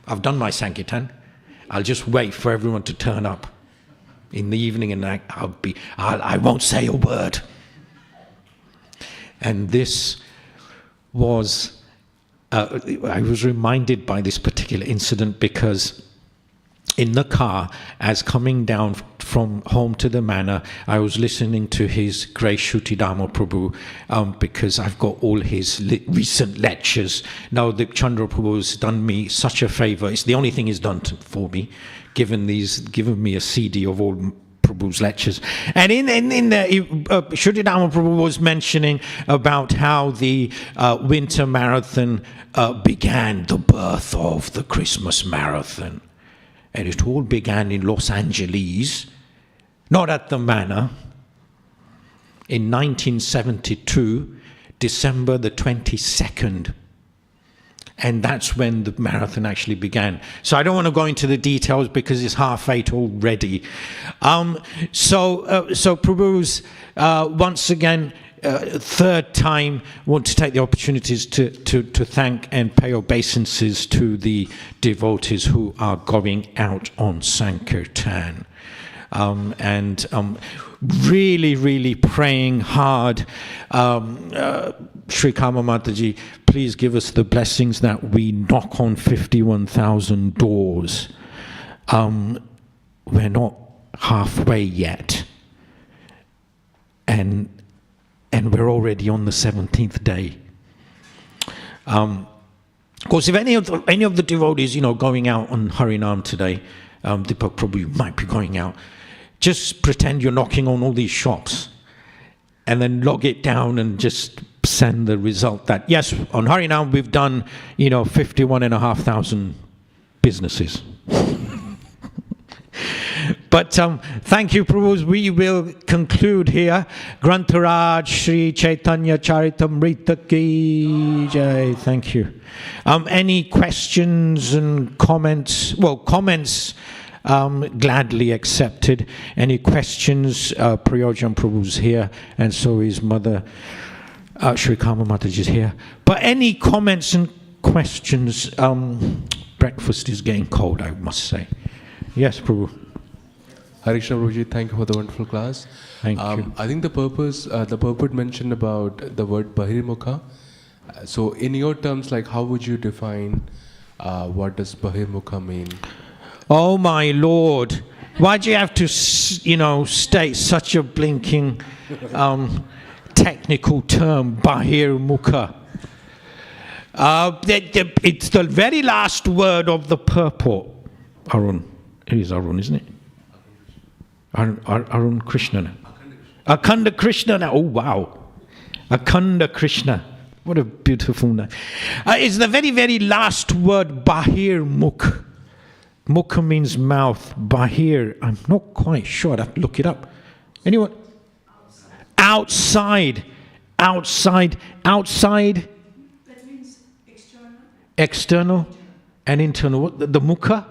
I've done my Sankirtan. I'll just wait for everyone to turn up in the evening, and I won't say a word. And this was... I was reminded by this particular incident because in the car, as coming down from home to the manor, I was listening to his Grace Shrutidama Prabhu because I've got all his recent lectures. Now, the Chandra Prabhu has done me such a favor. It's the only thing he's done for me, given me a CD of all Prabhu's lectures. And in there, Shrutidama Prabhu was mentioning about how the winter marathon began, the birth of the Christmas marathon. And it all began in Los Angeles, not at the manor, in 1972, December the 22nd. And that's when the marathon actually began. So I don't want to go into the details because it's 8:30 already. So Prabhu's, once again, third time, want to take the opportunities to thank and pay obeisances to the devotees who are going out on Sankirtan. and really, really praying hard. Sri Kama Mataji, please give us the blessings that we knock on 51,000 doors. We're not halfway yet. And we're already on the 17th day. Of course, if any of the devotees, going out on Harinam today, Deepak probably might be going out, just pretend you're knocking on all these shops and then log it down and just send the result that, yes, on Harinam we've done, 51,500 businesses. But thank you, Prabhus. We will conclude here. Grantaraj Sri Chaitanya Charitamrita Ki Jai. Thank you. Any questions and comments? Well, comments gladly accepted. Any questions? Prayojan Prabhu's here, and so is Mother Sri Kama Mataji is here. But any comments and questions? Breakfast is getting cold, I must say. Yes, Prabhu. Hare Krishna Prabhuji, thank you for the wonderful class. Thank you. I think the purport mentioned about the word Bahirmukha. So in your terms, like how would you define what does Bahirmukha mean? Oh my Lord, why do you have to, state such a blinking technical term, Bahirmukha? It's the very last word of the purport. Arun, it is Arun, isn't it? Arun Krishna. Akhanda Krishna. Oh wow. Akhanda Krishna. What a beautiful name. It's the very, very last word, Bahir Mukh. Mukha means mouth. Bahir, I'm not quite sure. I'd have to look it up. Anyone? Outside. Outside. Outside. That means external. External and internal. What? The Mukha?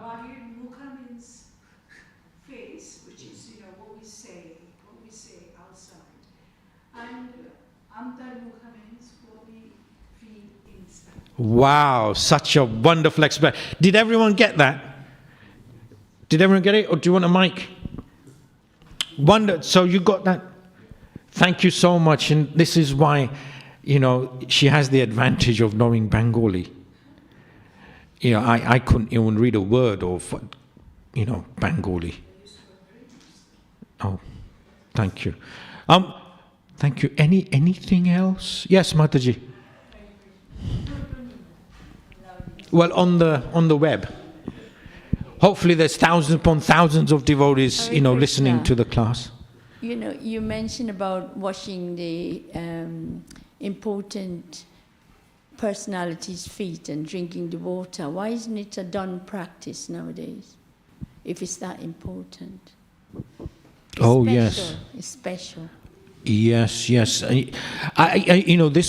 Wow, such a wonderful explanation. Did everyone get that? Did everyone get it? Or do you want a mic? So you got that? Thank you so much. And this is why, she has the advantage of knowing Bengali. I couldn't even read a word of, Bengali. Oh, thank you. Thank you. Anything else? Yes, Mataji. Well, on the web. Hopefully there's thousands upon thousands of devotees, listening to the class. You mentioned about washing the important personalities' feet and drinking the water. Why isn't it a done practice nowadays, if it's that important? Yes. It's special. Yes. This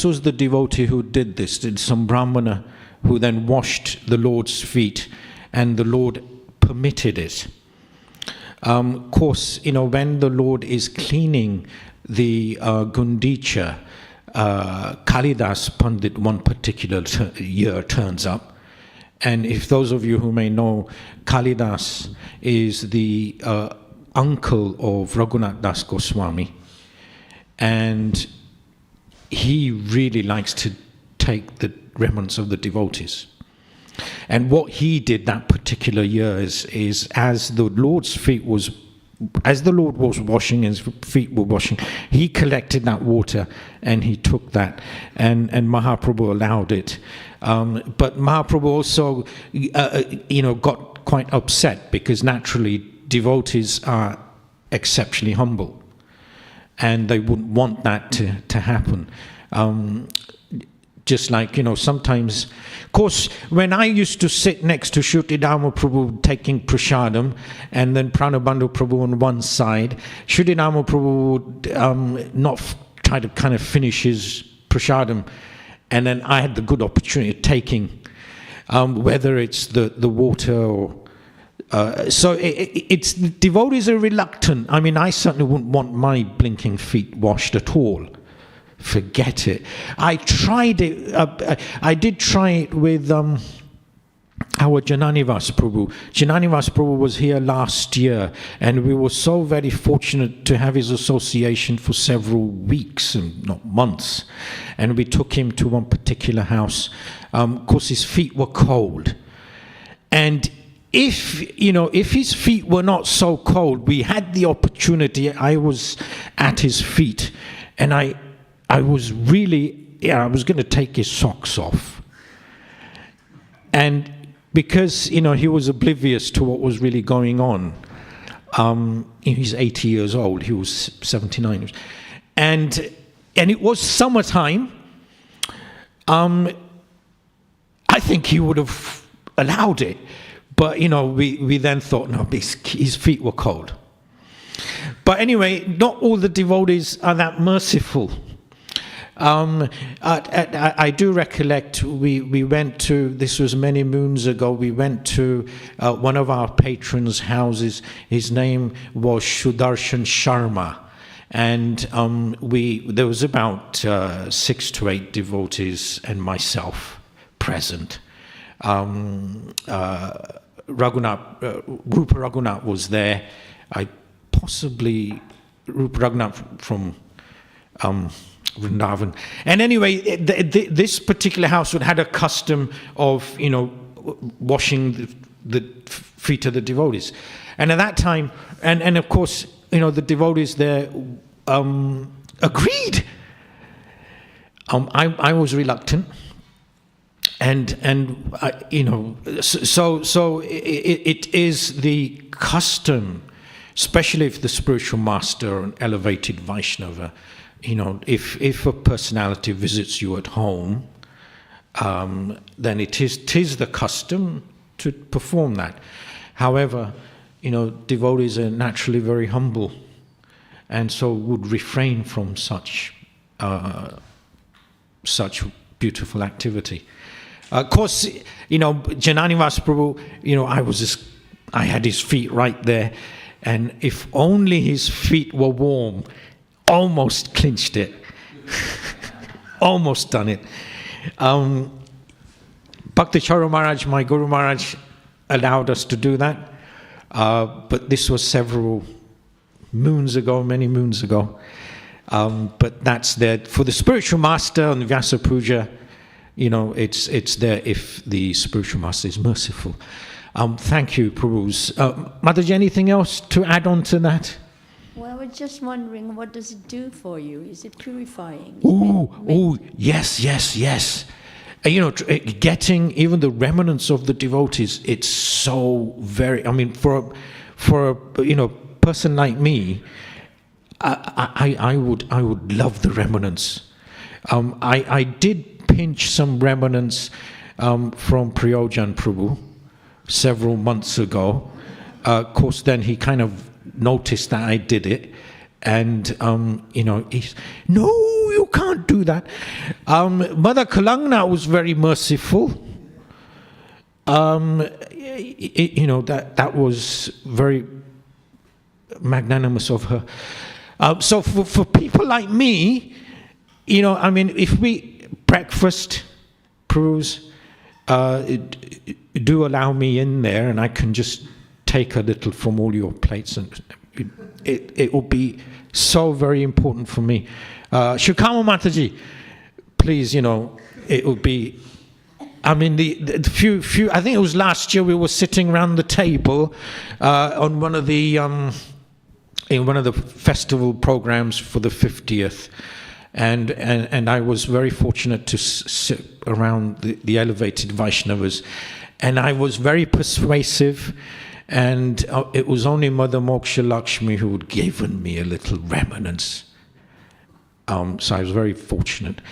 was the devotee who did this. Did some Brahmana who then washed the Lord's feet, and the Lord permitted it. Of course, when the Lord is cleaning the Gundicha, Kalidas Pandit one particular year turns up. And if those of you who may know, Kalidas is the uncle of Raghunath Das Goswami. And he really likes to take the remnants of the devotees. And what he did that particular year is as the Lord was washing, his feet were washing, he collected that water and he took that, and Mahaprabhu allowed it. But Mahaprabhu also, got quite upset because naturally devotees are exceptionally humble, and they wouldn't want that to happen. Just like, sometimes, of course, when I used to sit next to Shrutidharma Prabhu taking prasadam, and then Pranabandhu Prabhu on one side, Shrutidharma Prabhu would not try to kind of finish his prasadam, and then I had the good opportunity of taking, whether it's the water or... so it's devotees are reluctant. I mean, I certainly wouldn't want my blinking feet washed at all. Forget it. I tried it. I did try it with our Jananivas Prabhu. Jananivas Prabhu was here last year, and we were so very fortunate to have his association for several weeks, and not months. And we took him to one particular house, because his feet were cold. And if his feet were not so cold, we had the opportunity. I was at his feet, and I was really, I was going to take his socks off. And because, he was oblivious to what was really going on. He's 80 years old. He was 79. And it was summertime. I think he would have allowed it. But, we then thought, no, his feet were cold. But anyway, not all the devotees are that merciful. I do recollect we went to, this was many moons ago, we went to one of our patrons' houses. His name was Sudarshan Sharma. And there was about 6 to 8 devotees and myself present. Rupa Raghunath was there. Rupa Raghunath from Vrindavan. And anyway, this particular house had a custom of, washing the feet of the devotees. And at that time, and of course, the devotees there agreed. I was reluctant. And so it is the custom, especially if the spiritual master, an elevated Vaishnava, if a personality visits you at home, then it is the custom to perform that. However, devotees are naturally very humble, and so would refrain from such beautiful activity. Of course, Jananivas Prabhu, I had his feet right there, and if only his feet were warm, almost clinched it. Almost done it. Bhakti Charu Maharaj, my Guru Maharaj, allowed us to do that. But this was several moons ago, many moons ago. But that's there. For the spiritual master on Vyasa Puja, it's there if the spiritual master is merciful. Thank you, Prabhus. Mataji, anything else to add on to that? Well, I was just wondering, what does it do for you? Is it purifying? Yes. Getting even the remnants of the devotees, it's so very. For a person like me, I would love the remnants. I did pinch some remnants from Priyojan Prabhu several months ago. Of course, then he kind of noticed that I did it, and he's, no, you can't do that. Mother Kalangna was very merciful. That was very magnanimous of her. So for people like me, if we breakfast, Prabhus, do allow me in there, and I can just take a little from all your plates, and it will be so very important for me. Shukama Mataji, please, it will be. The few. I think it was last year we were sitting around the table on one of the in one of the festival programs for the 50th, and I was very fortunate to sit around the elevated Vaishnavas, and I was very persuasive. And it was only Mother Moksha Lakshmi who had given me a little remnants. So I was very fortunate.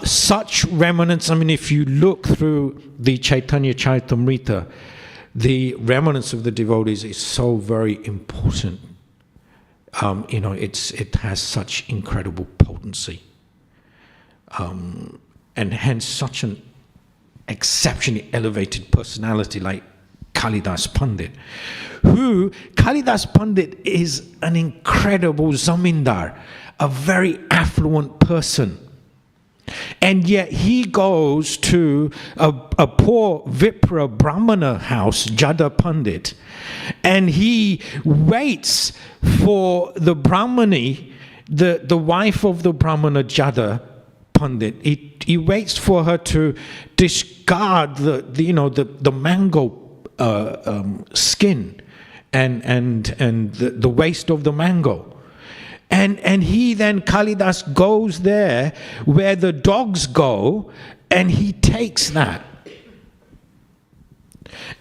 Such remnants, if you look through the Chaitanya Charitamrita, the remnants of the devotees is so very important. It has such incredible potency. And hence such an exceptionally elevated personality like Kalidas Pandit, Kalidas Pandit is an incredible zamindar, a very affluent person. And yet he goes to a poor Vipra Brahmana house, Jada Pandit, and he waits for the Brahmani, the wife of the Brahmana Jada Pandit. He waits for her to discard the mango skin and the waste of the mango. And he then, Kalidas, goes there where the dogs go, and he takes that.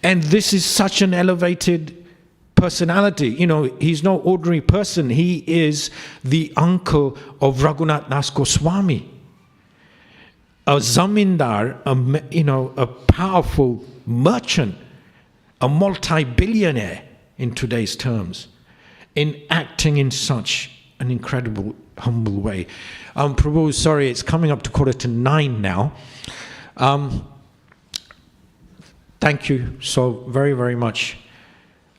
And this is such an elevated personality. You know, he's no ordinary person. He is the uncle of Raghunath Das Goswami, a zamindar, a powerful merchant, a multi-billionaire in today's terms, in acting in such an incredible, humble way. Prabhu, sorry, it's coming up to 8:45 now. Thank you so very, very much.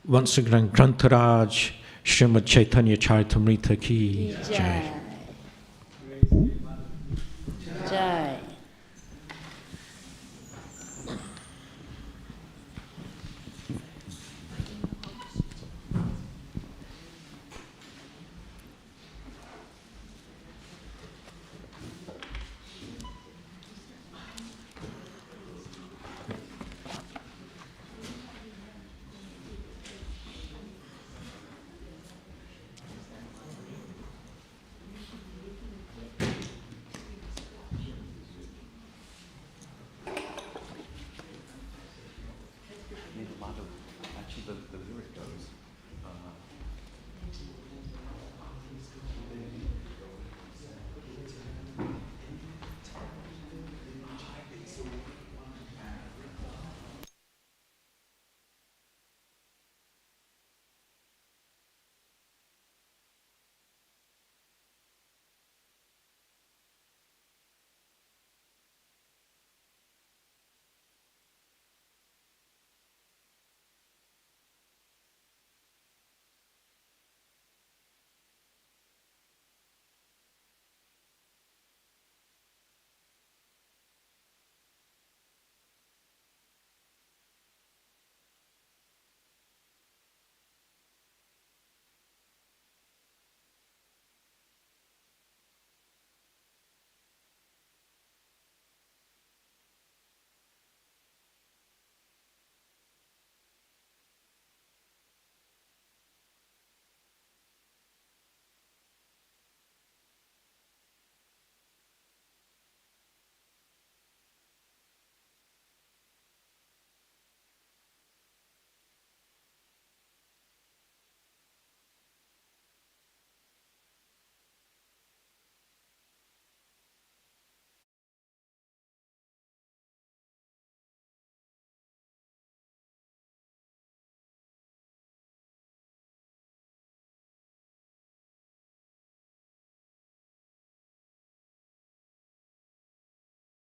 Once again, Grantaraj, Srimad Chaitanya Charitamrita ki jai.